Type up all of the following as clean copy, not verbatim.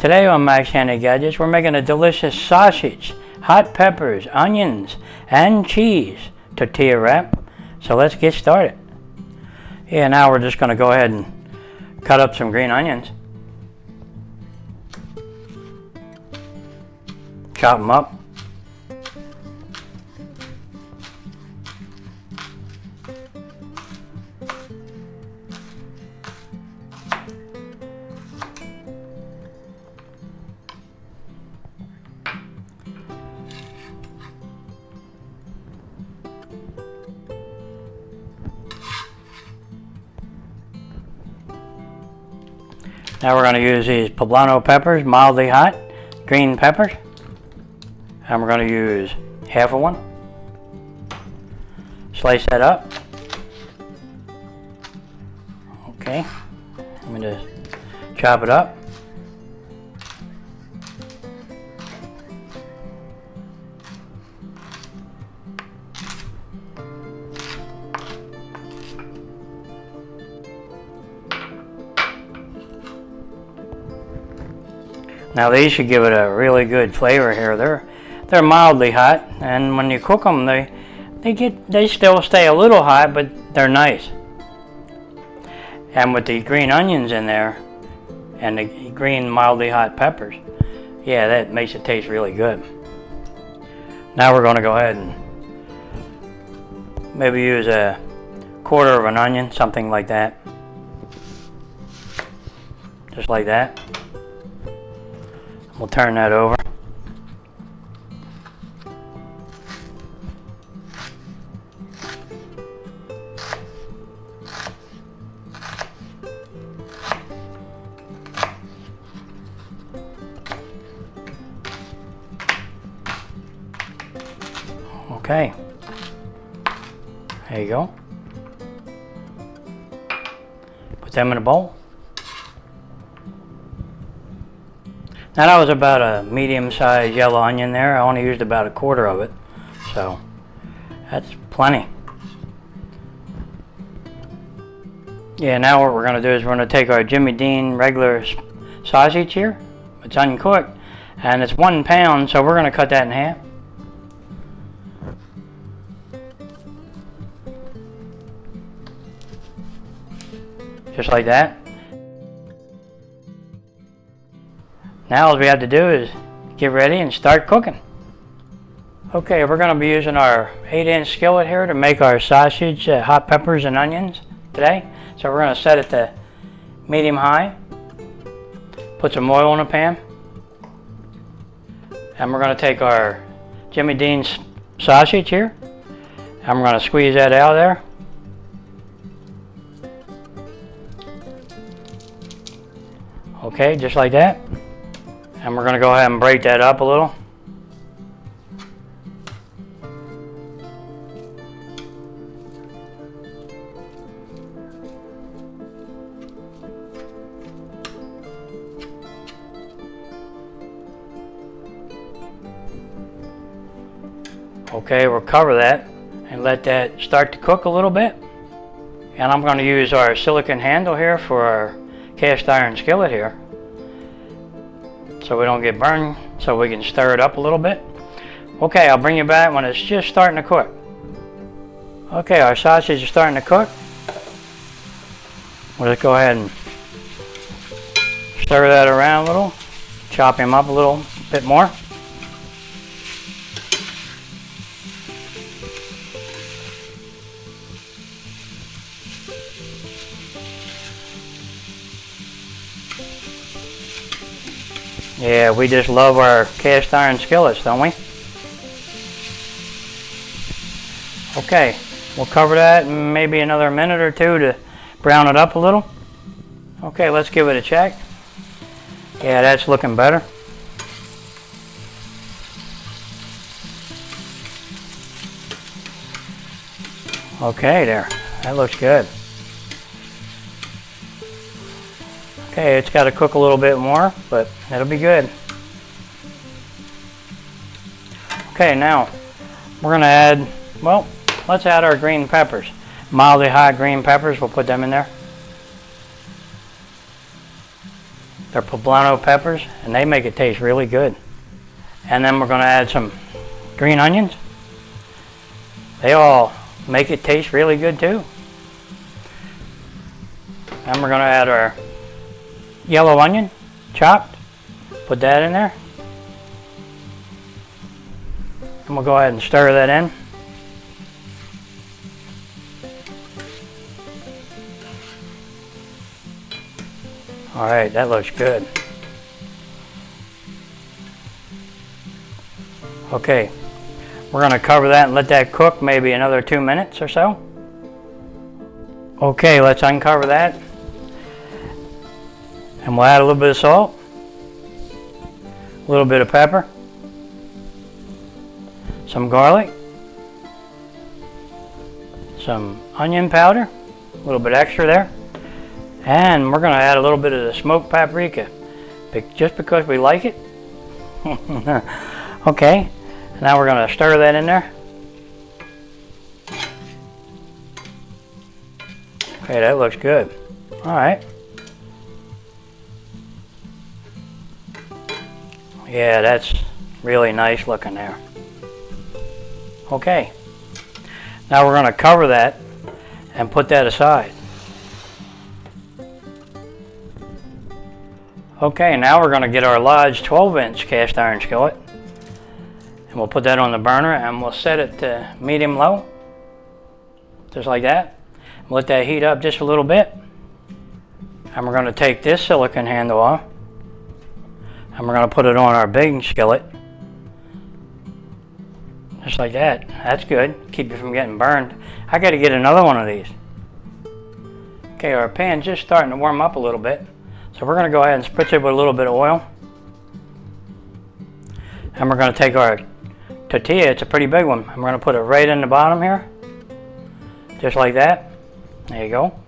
Today on Max Handy Gadgets, we're making a delicious sausage, hot peppers, onions, and cheese tortilla wrap. So let's get started. Yeah, now we're just going to go ahead and cut up some green onions. Chop them up. Now we're going to use these Poblano peppers, mildly hot, green peppers. And we're going to use half of one. Slice that up. Okay. Let me just chop it up. Now these should give it a really good flavor here. They're mildly hot, and when you cook them, they still stay a little hot, but they're nice. And with the green onions in there, and the green mildly hot peppers, yeah, that makes it taste really good. Now we're going to go ahead and maybe use a quarter of an onion, something like that. Just like that. We'll turn that over. Okay. There you go. Put them in a bowl. Now that was about a medium-sized yellow onion there. I only used about a quarter of it, so that's plenty. Yeah, now what we're going to do is we're going to take our Jimmy Dean regular sausage here. It's uncooked, and it's 1 pound, so we're going to cut that in half. Just like that. Now all we have to do is get ready and start cooking. Okay, we're going to be using our 8-inch skillet here to make our sausage, hot peppers and onions today. So we're going to set it to medium-high. Put some oil in a pan. And we're going to take our Jimmy Dean's sausage here. And we're going to squeeze that out of there. Okay, just like that. And we're going to go ahead and break that up a little. Okay, we'll cover that and let that start to cook a little bit. And I'm going to use our silicone handle here for our cast iron skillet here, so we don't get burned, so we can stir it up a little bit. Okay, I'll bring you back when it's just starting to cook. Okay, our sausage is starting to cook. We'll just go ahead and stir that around a little, chop him up a little bit more. Yeah, we just love our cast iron skillets, don't we? Okay, we'll cover that in maybe another minute or two to brown it up a little. Okay, let's give it a check. Yeah, that's looking better. Okay, there. That looks good. Okay, it's got to cook a little bit more, but it'll be good. Okay, now we're going to add, well, let's add our green peppers. Mildly hot green peppers, we'll put them in there. They're Poblano peppers, and they make it taste really good. And then we're going to add some green onions. They all make it taste really good too. And we're going to add our yellow onion, chopped. Put that in there. And we'll go ahead and stir that in. All right, that looks good. Okay, we're going to cover that and let that cook maybe another 2 minutes or so. Okay, let's uncover that. And we'll add a little bit of salt, a little bit of pepper, some garlic, some onion powder, a little bit extra there. And we're going to add a little bit of the smoked paprika, just because we like it. Okay, now we're going to stir that in there. Okay, that looks good. All right. Yeah, that's really nice looking there. Okay, now we're going to cover that and put that aside. Okay, now we're going to get our large 12-inch cast iron skillet, and we'll put that on the burner and we'll set it to medium-low, just like that. We'll let that heat up just a little bit, and we're going to take this silicone handle off, and we're going to put it on our big skillet, just like that. That's good. Keep you from getting burned. I got to get another one of these. Okay, our pan's just starting to warm up a little bit. So we're going to go ahead and spritz it with a little bit of oil. And we're going to take our tortilla, it's a pretty big one, and we're going to put it right in the bottom here. Just like that. There you go.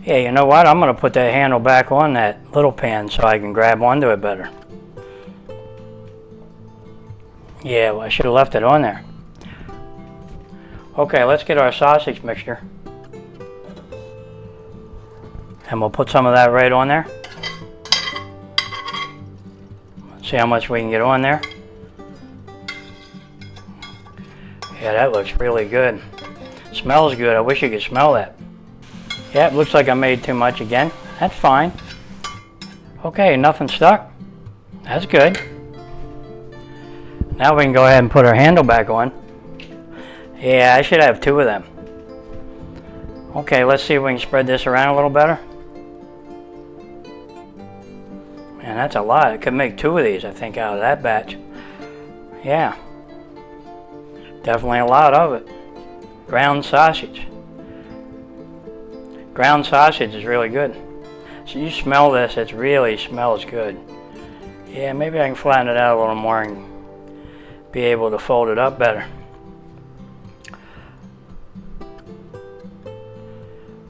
Yeah, you know what? I'm going to put that handle back on that little pan so I can grab onto it better. Yeah, well, I should have left it on there. Okay, let's get our sausage mixture. And we'll put some of that right on there. Let's see how much we can get on there. Yeah, that looks really good. Smells good. I wish you could smell that. Yeah, it looks like I made too much again. That's fine. Okay, nothing stuck. That's good. Now we can go ahead and put our handle back on. Yeah, I should have 2 of them. Okay, let's see if we can spread this around a little better. Man, that's a lot. I could make 2 of these, I think, out of that batch. Yeah. Definitely a lot of it. Ground sausage. Ground sausage is really good. So you smell this, it really smells good. Yeah, maybe I can flatten it out a little more and be able to fold it up better.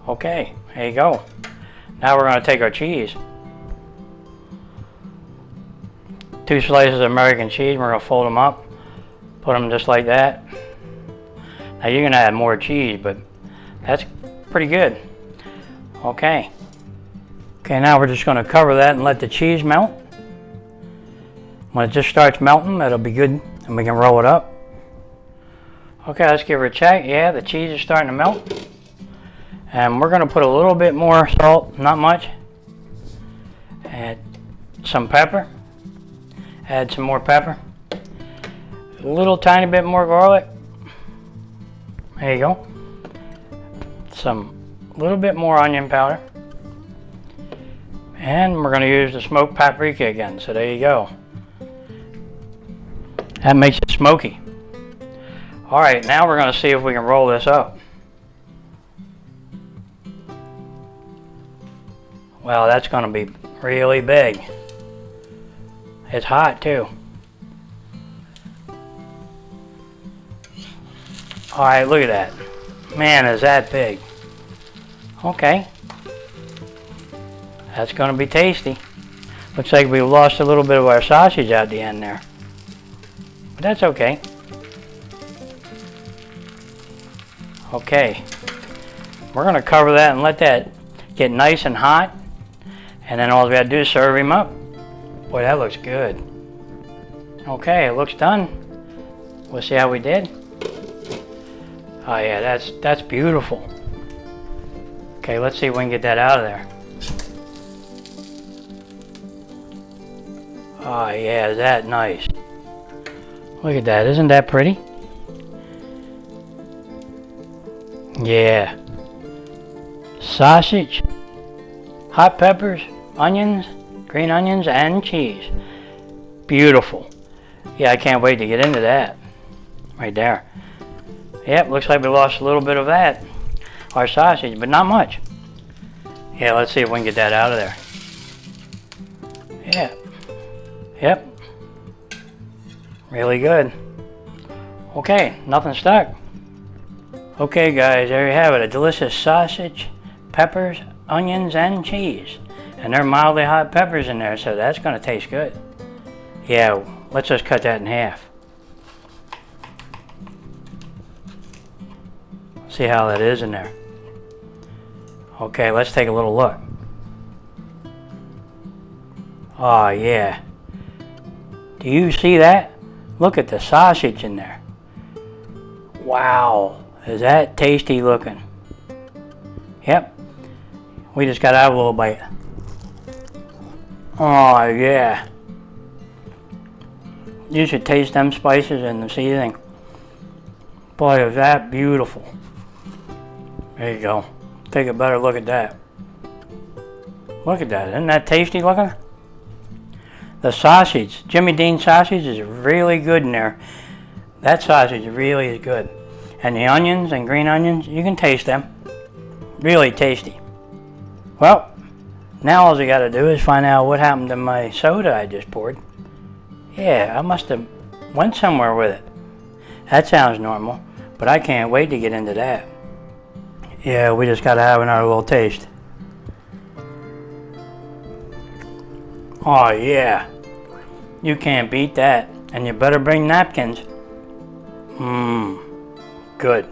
Okay, there you go. Now we're going to take our cheese. 2 slices of American cheese, we're going to fold them up, put them just like that. Now you're going to add more cheese, but that's pretty good. Okay. Okay, now we're just going to cover that and let the cheese melt. When it just starts melting, that'll be good, and we can roll it up. Okay, let's give it a check. Yeah, the cheese is starting to melt. And we're going to put a little bit more salt, not much. Add some pepper. Add some more pepper. A little tiny bit more garlic. There you go. Some little bit more onion powder. And we're going to use the smoked paprika again. So there you go. That makes it smoky. Alright, now we're going to see if we can roll this up. Wow, that's going to be really big. It's hot too. Alright, look at that. Man, is that big. Okay. That's going to be tasty. Looks like we lost a little bit of our sausage at the end there. But that's okay. Okay. We're going to cover that and let that get nice and hot. And then all we gotta do is serve him up. Boy, that looks good. Okay, it looks done. We'll see how we did. Oh yeah, that's beautiful. Okay, let's see if we can get that out of there. Oh yeah, is that nice? Look at that, isn't that pretty? Yeah. Sausage, hot peppers, onions, green onions, and cheese. Beautiful. Yeah, I can't wait to get into that. Right there. Yep, looks like we lost a little bit of that. Our sausage, but not much. Yeah, let's see if we can get that out of there. Yeah. Yep. Really good. Okay, nothing stuck. Okay guys, there you have it. A delicious sausage, peppers, onions, and cheese. And they're mildly hot peppers in there, so that's going to taste good. Yeah, let's just cut that in half. See how that is in there. Okay, let's take a little look. Oh yeah. Do you see that? Look at the sausage in there. Wow, is that tasty looking? Yep. We just got to have a little bite. Oh yeah. You should taste them spices and the seasoning. Boy, is that beautiful. There you go. Take a better look at that. Look at that. Isn't that tasty looking? The sausage, Jimmy Dean sausage, is really good in there. That sausage really is good. And the onions and green onions, you can taste them. Really tasty. Well, now all I got to do is find out what happened to my soda I just poured. Yeah, I must have went somewhere with it. That sounds normal, but I can't wait to get into that. Yeah, we just got to have another little taste. Oh yeah, you can't beat that. And you better bring napkins. Good.